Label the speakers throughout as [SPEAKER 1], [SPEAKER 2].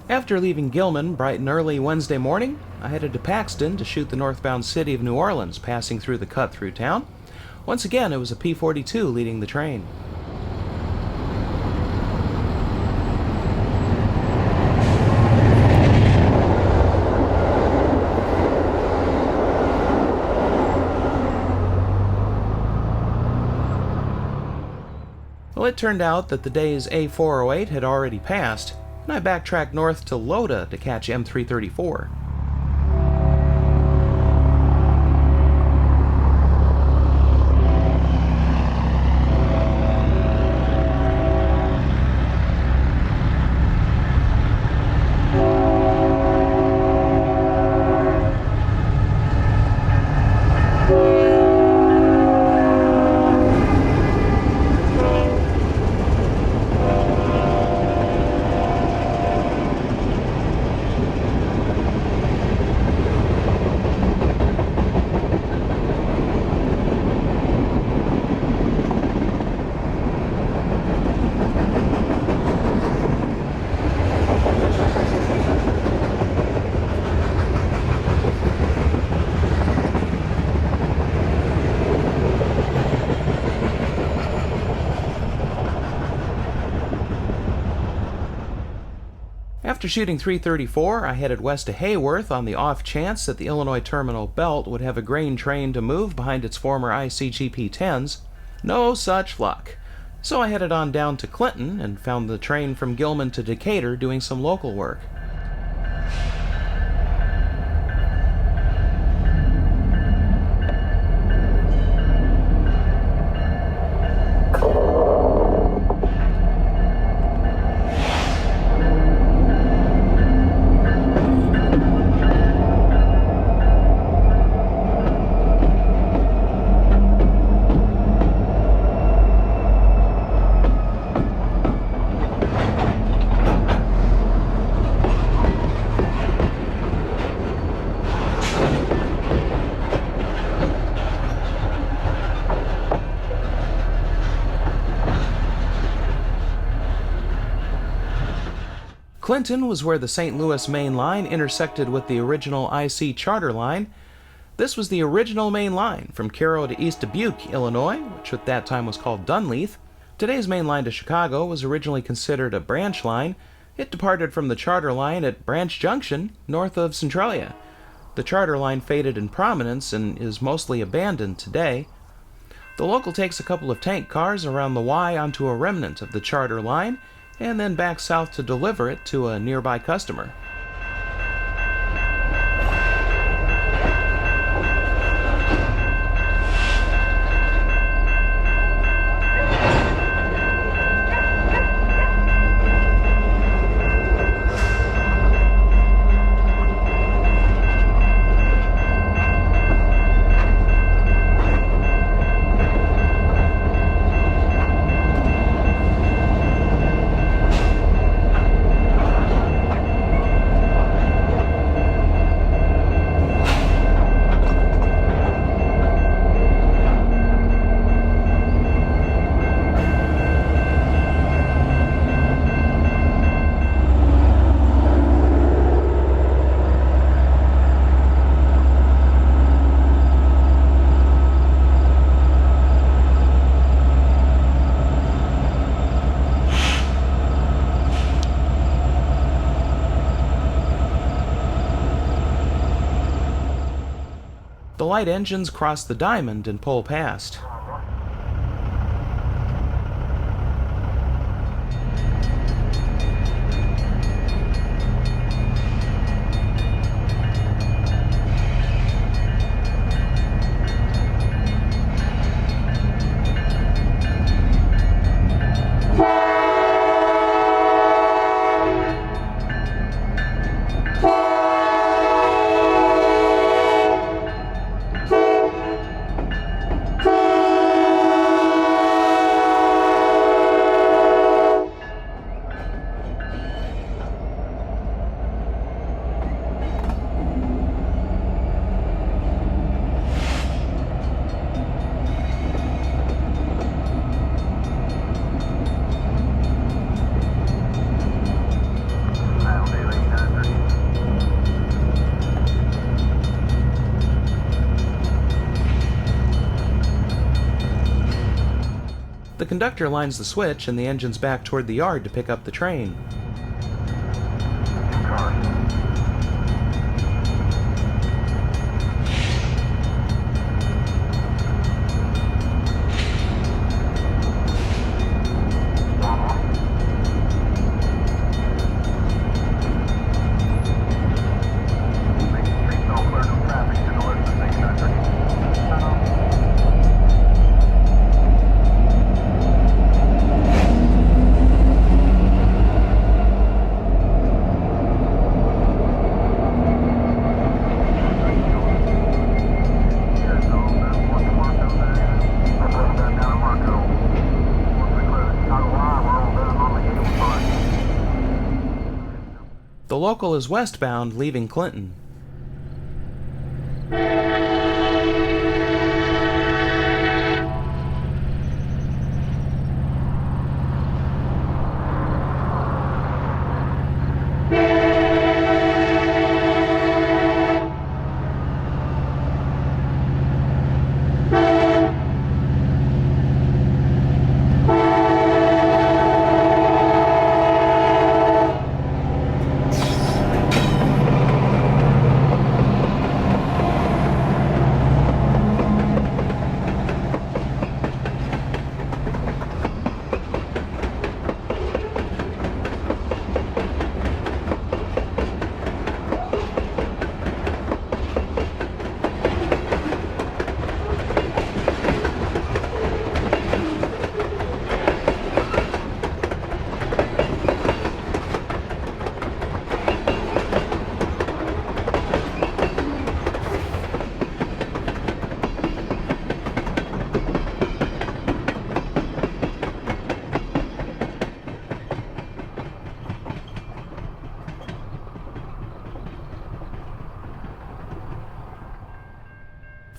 [SPEAKER 1] After leaving Gilman bright and early Wednesday morning, I headed to Paxton to shoot the northbound city of New Orleans, passing through the cut through town. Once again, it was a P-42 leading the train. Well, it turned out that the day's A408 had already passed, and I backtracked north to Loda to catch M334. After shooting 334, I headed west to Hayworth on the off chance that the Illinois Terminal Belt would have a grain train to move behind its former ICGP-10s. No such luck. So I headed on down to Clinton and found the train from Gilman to Decatur doing some local work. Clinton was where the St. Louis main line intersected with the original IC charter line. This was the original main line from Cairo to East Dubuque, Illinois, which at that time was called Dunleith. Today's main line to Chicago was originally considered a branch line. It departed from the charter line at Branch Junction, north of Centralia. The charter line faded in prominence and is mostly abandoned today. The local takes a couple of tank cars around the Y onto a remnant of the charter line, and then back south to deliver it to a nearby customer. The light engines crossed the diamond and pull past. conductor lines the switch and the engine's back toward the yard to pick up the train. The local is westbound, leaving Clinton.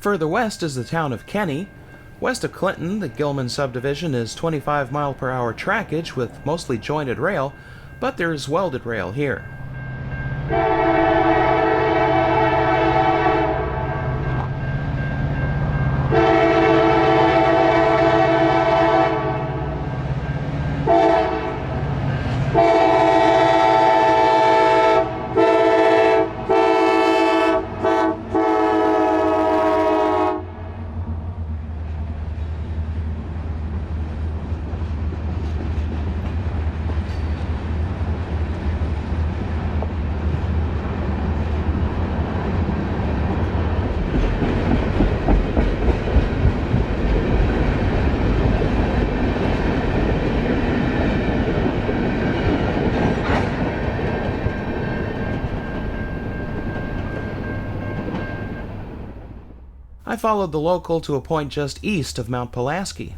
[SPEAKER 1] Further west is the town of Kenny. West of Clinton, the Gilman subdivision is 25-mile-per-hour trackage with mostly jointed rail, but there's welded rail here. I followed the local to a point just east of Mount Pulaski.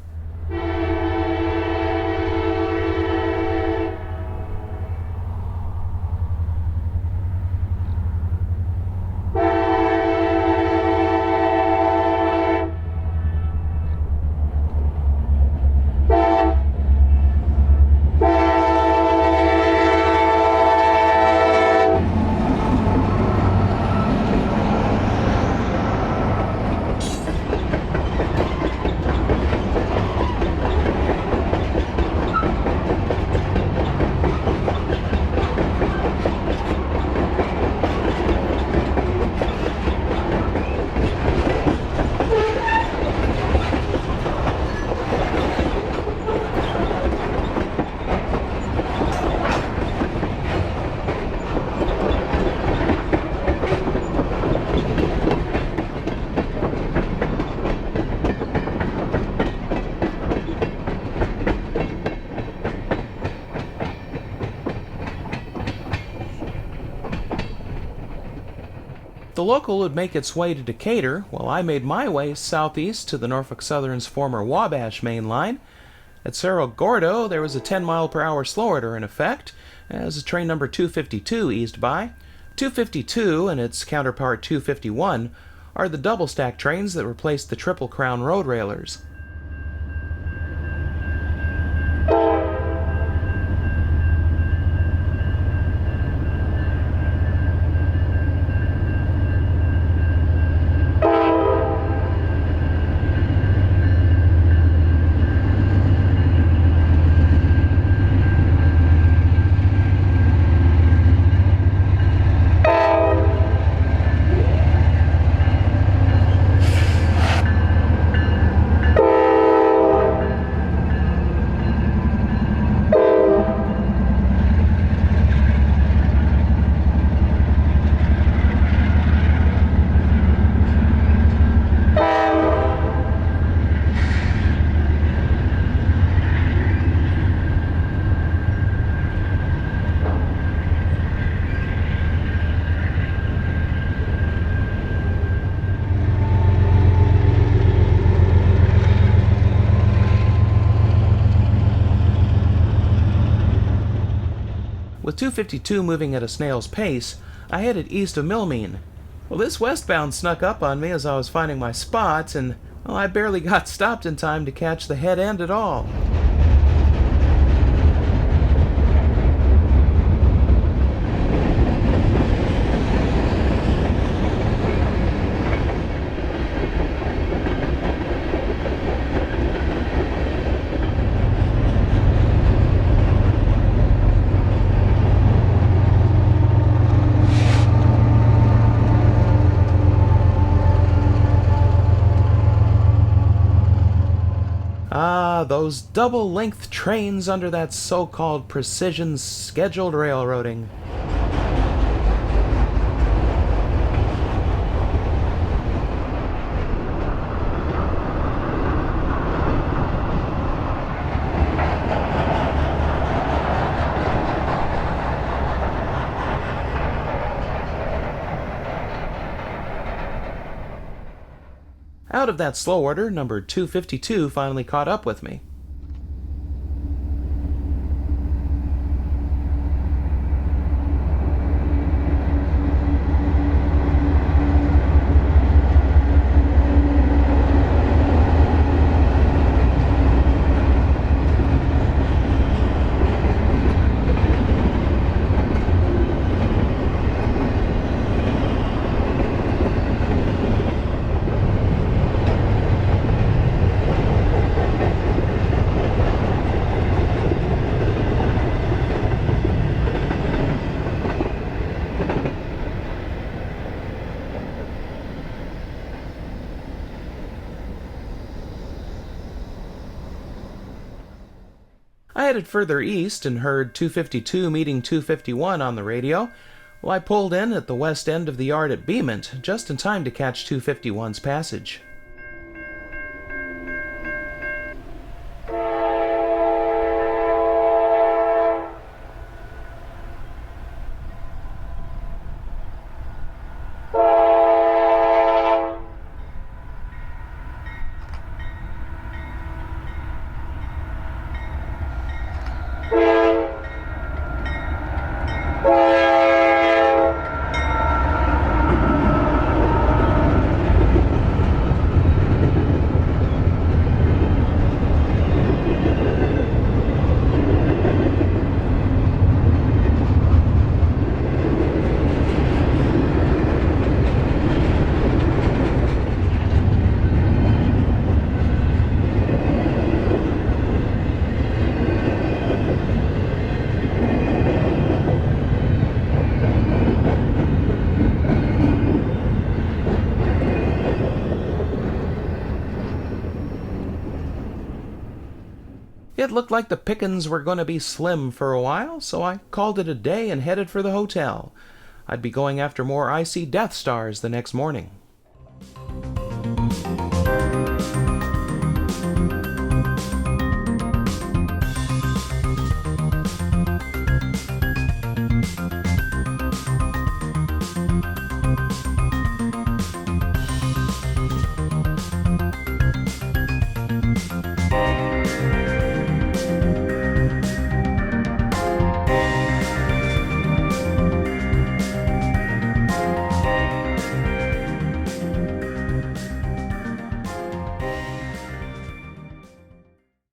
[SPEAKER 1] The local would make its way to Decatur, while I made my way southeast to the Norfolk Southern's former Wabash main line. At Cerro Gordo, there was a 10-mile-per-hour slow order in effect, as train number 252 eased by. 252 and its counterpart 251 are the double-stack trains that replaced the Triple Crown Roadrailers. With 252 moving at a snail's pace, I headed east of Millmean. Well, this westbound snuck up on me as I was finding my spots, and well, I barely got stopped in time to catch the head end at all. Ah, those double-length trains under that so-called precision scheduled railroading. Out of that slow order, number 252 finally caught up with me. I headed further east and heard 252 meeting 251 on the radio. Well, I pulled in at the west end of the yard at Beement, just in time to catch 251's passage. It looked like the pickings were going to be slim for a while, so I called it a day and headed for the hotel. I'd be going after more icy Death Stars the next morning.